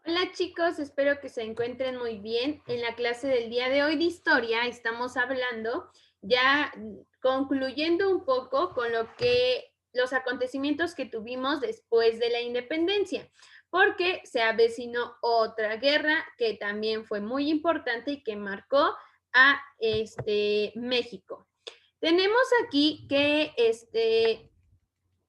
Hola chicos, espero que se encuentren muy bien. En la clase del día de hoy de historia estamos hablando ya concluyendo un poco con lo que los acontecimientos que tuvimos después de la independencia, porque se avecinó otra guerra que también fue muy importante y que marcó a México. Tenemos aquí que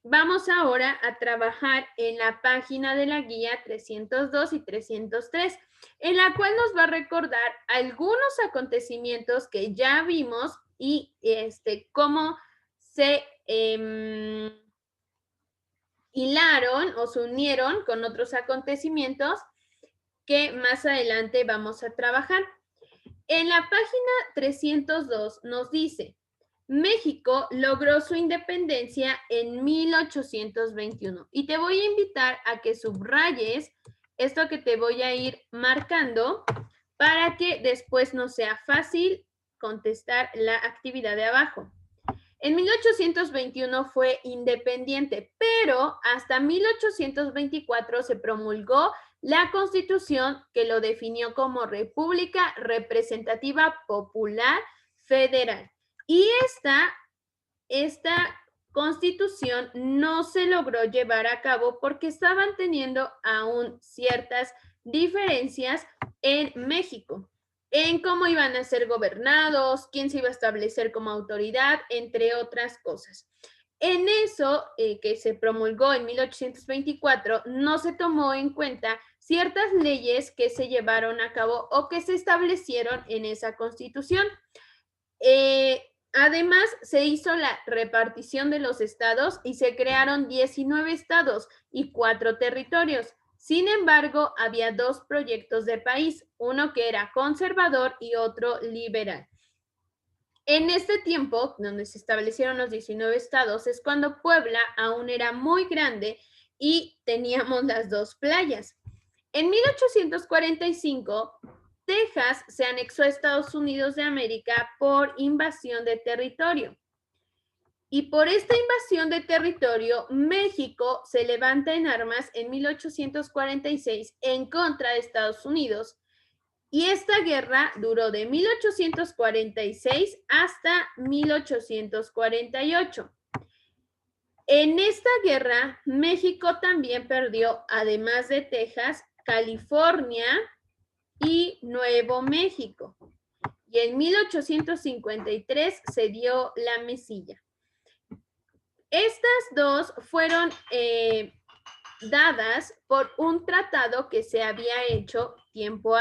vamos ahora a trabajar en la página de la guía 302 y 303, en la cual nos va a recordar algunos acontecimientos que ya vimos y cómo se hilaron o se unieron con otros acontecimientos que más adelante vamos a trabajar. En la página 302 nos dice, México logró su independencia en 1821 y te voy a invitar a que subrayes esto que te voy a ir marcando para que después no sea fácil contestar la actividad de abajo. En 1821 fue independiente, pero hasta 1824 se promulgó la Constitución que lo definió como República Representativa Popular Federal. Y esta Constitución no se logró llevar a cabo porque estaban teniendo aún ciertas diferencias en México en cómo iban a ser gobernados, quién se iba a establecer como autoridad, entre otras cosas. En eso que se promulgó en 1824, no se tomó en cuenta ciertas leyes que se llevaron a cabo o que se establecieron en esa constitución. Además, se hizo la repartición de los estados y se crearon 19 estados y 4 territorios. Sin embargo, había dos proyectos de país, uno que era conservador y otro liberal. En este tiempo, donde se establecieron los 19 estados, es cuando Puebla aún era muy grande y teníamos las dos playas. En 1845, Texas se anexó a Estados Unidos de América por invasión de territorio. Y por esta invasión de territorio, México se levanta en armas en 1846 en contra de Estados Unidos. Y esta guerra duró de 1846 hasta 1848. En esta guerra, México también perdió, además de Texas, California y Nuevo México. Y en 1853 se dio la Mesilla. Estas dos fueron dadas por un tratado que se había hecho tiempo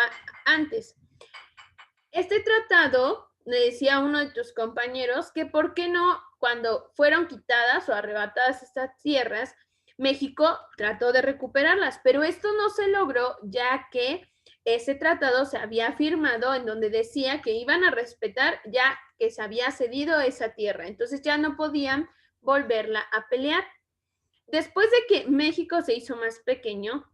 antes. Este tratado, le decía a uno de tus compañeros que por qué no, cuando fueron quitadas o arrebatadas estas tierras, México trató de recuperarlas, pero esto no se logró ya que ese tratado se había firmado en donde decía que iban a respetar ya que se había cedido esa tierra, entonces ya no podían volverla a pelear. Después de que México se hizo más pequeño,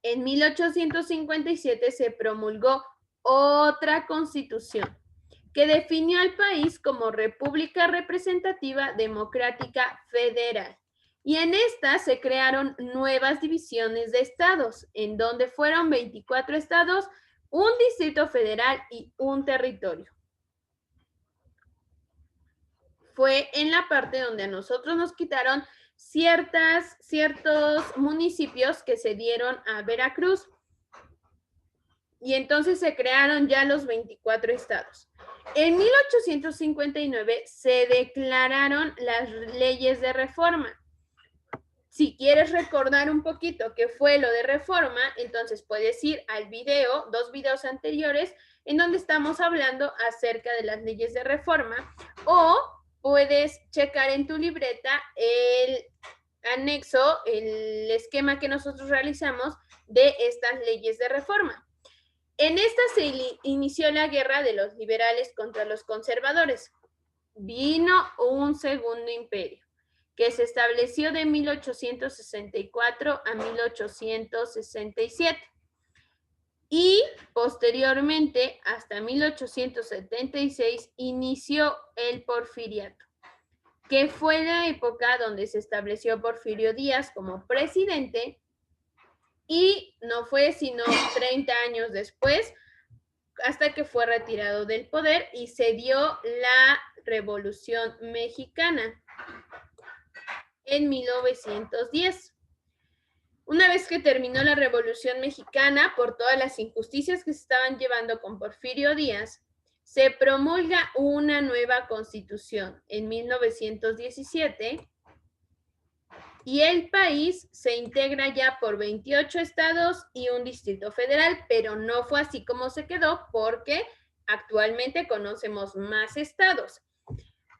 en 1857 se promulgó otra constitución que definió al país como República Representativa Democrática Federal. Y en esta se crearon nuevas divisiones de estados, en donde fueron 24 estados, un distrito federal y un territorio. Fue en la parte donde a nosotros nos quitaron ciertos municipios que se dieron a Veracruz. Y entonces se crearon ya los 24 estados. En 1859 se declararon las leyes de reforma. Si quieres recordar un poquito qué fue lo de reforma, entonces puedes ir al video, 2 videos anteriores, en donde estamos hablando acerca de las leyes de reforma, o puedes checar en tu libreta el anexo, el esquema que nosotros realizamos de estas leyes de reforma. En esta se inició la guerra de los liberales contra los conservadores. Vino un segundo imperio que se estableció de 1864 a 1867 y posteriormente hasta 1876 inició el porfiriato, que fue la época donde se estableció Porfirio Díaz como presidente y no fue sino 30 años después hasta que fue retirado del poder y se dio la Revolución Mexicana en 1910. Una vez que terminó la Revolución Mexicana, por todas las injusticias que se estaban llevando con Porfirio Díaz, se promulga una nueva constitución en 1917 y el país se integra ya por 28 estados y un distrito federal, pero no fue así como se quedó porque actualmente conocemos más estados.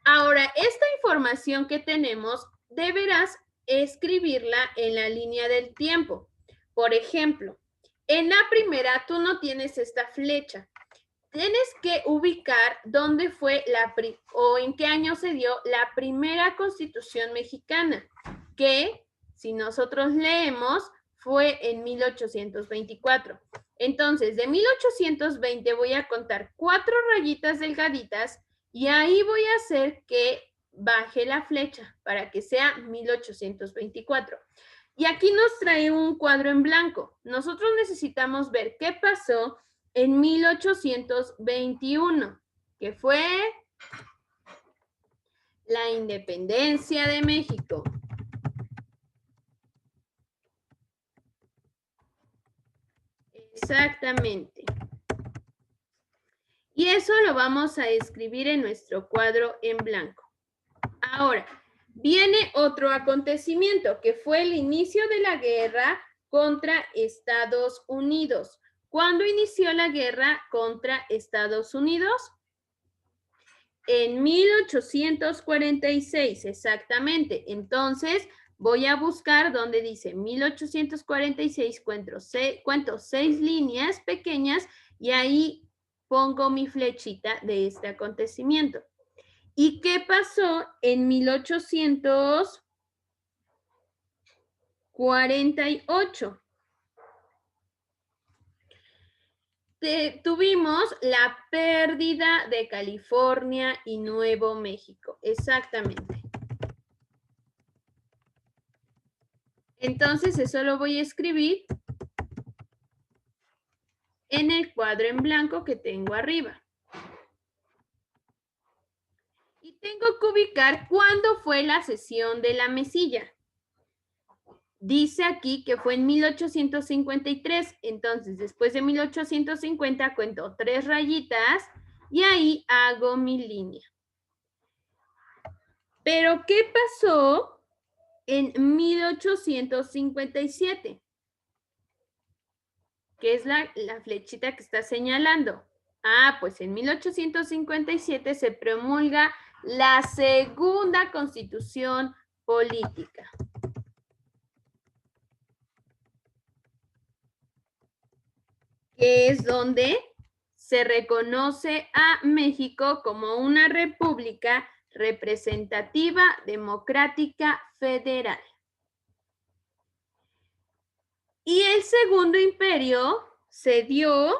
Ahora, esta información que tenemos deberás escribirla en la línea del tiempo. Por ejemplo, en la primera tú no tienes esta flecha. Tienes que ubicar dónde fue o en qué año se dio la primera Constitución mexicana, que si nosotros leemos fue en 1824. Entonces, de 1820 voy a contar 4 rayitas delgaditas y ahí voy a hacer que baje la flecha para que sea 1824. Y aquí nos trae un cuadro en blanco. Nosotros necesitamos ver qué pasó en 1821, que fue la independencia de México. Exactamente. Y eso lo vamos a escribir en nuestro cuadro en blanco. Ahora, viene otro acontecimiento que fue el inicio de la guerra contra Estados Unidos. ¿Cuándo inició la guerra contra Estados Unidos? En 1846, exactamente. Entonces, voy a buscar donde dice 1846, cuento 6 líneas pequeñas y ahí pongo mi flechita de este acontecimiento. ¿Y qué pasó en 1848? Tuvimos la pérdida de California y Nuevo México, exactamente. Entonces, eso lo voy a escribir en el cuadro en blanco que tengo arriba. Y tengo que ubicar cuándo fue la cesión de la mesilla. Dice aquí que fue en 1853, entonces después de 1850 cuento 3 rayitas y ahí hago mi línea. Pero, ¿qué pasó en 1857? ¿Qué es la flechita que está señalando? Ah, pues en 1857 se promulga la segunda Constitución política. Que es donde se reconoce a México como una república representativa, democrática, federal. Y el Segundo Imperio se dio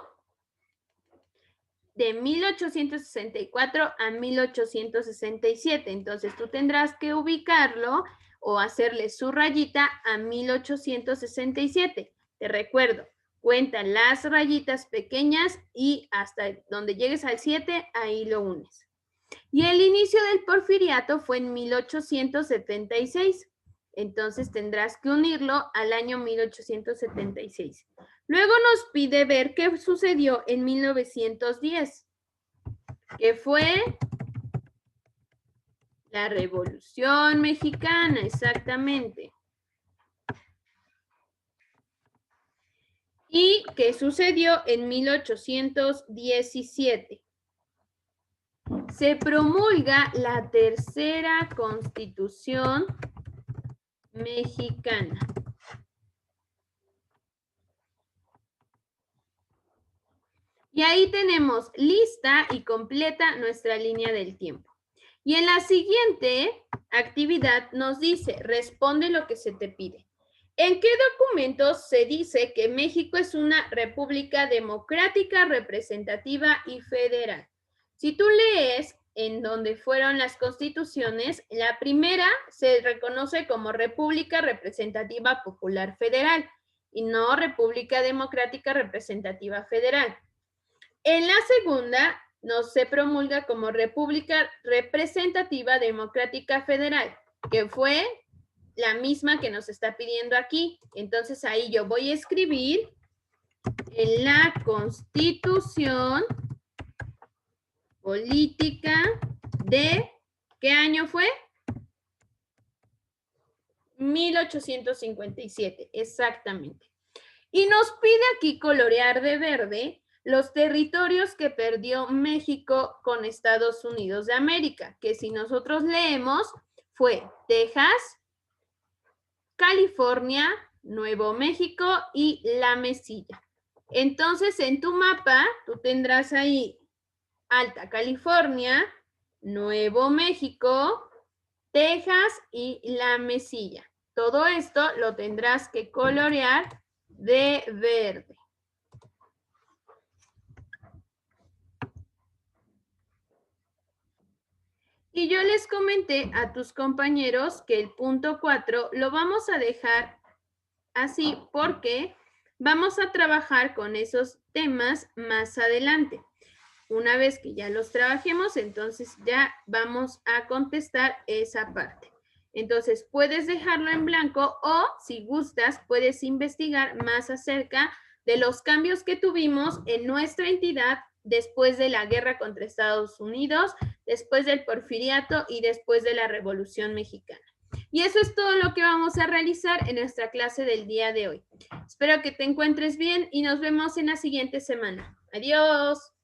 de 1864 a 1867. Entonces, tú tendrás que ubicarlo o hacerle su rayita a 1867. Te recuerdo, cuenta las rayitas pequeñas y hasta donde llegues al 7, ahí lo unes. Y el inicio del porfiriato fue en 1876. Entonces tendrás que unirlo al año 1876. Luego nos pide ver qué sucedió en 1910, que fue la Revolución Mexicana, exactamente. ¿Y qué sucedió en 1817? Se promulga la tercera Constitución mexicana. Y ahí tenemos lista y completa nuestra línea del tiempo. Y en la siguiente actividad nos dice, responde lo que se te pide. ¿En qué documentos se dice que México es una república democrática, representativa y federal? Si tú lees en donde fueron las constituciones, la primera se reconoce como República Representativa Popular Federal. y no República Democrática Representativa Federal. En la segunda, no se promulga como República Representativa Democrática Federal, que fue la misma que nos está pidiendo aquí. Entonces ahí yo voy a escribir en la Constitución Política de, ¿qué año fue? 1857, exactamente. Y nos pide aquí colorear de verde los territorios que perdió México con Estados Unidos de América, que si nosotros leemos fue Texas, California, Nuevo México y La Mesilla. Entonces, en tu mapa, tú tendrás ahí Alta California, Nuevo México, Texas y La Mesilla. Todo esto lo tendrás que colorear de verde. Y yo les comenté a tus compañeros que el punto 4 lo vamos a dejar así porque vamos a trabajar con esos temas más adelante. Una vez que ya los trabajemos, entonces ya vamos a contestar esa parte. Entonces, puedes dejarlo en blanco o, si gustas, puedes investigar más acerca de los cambios que tuvimos en nuestra entidad después de la guerra contra Estados Unidos, después del Porfiriato y después de la Revolución Mexicana. Y eso es todo lo que vamos a realizar en nuestra clase del día de hoy. Espero que te encuentres bien y nos vemos en la siguiente semana. Adiós.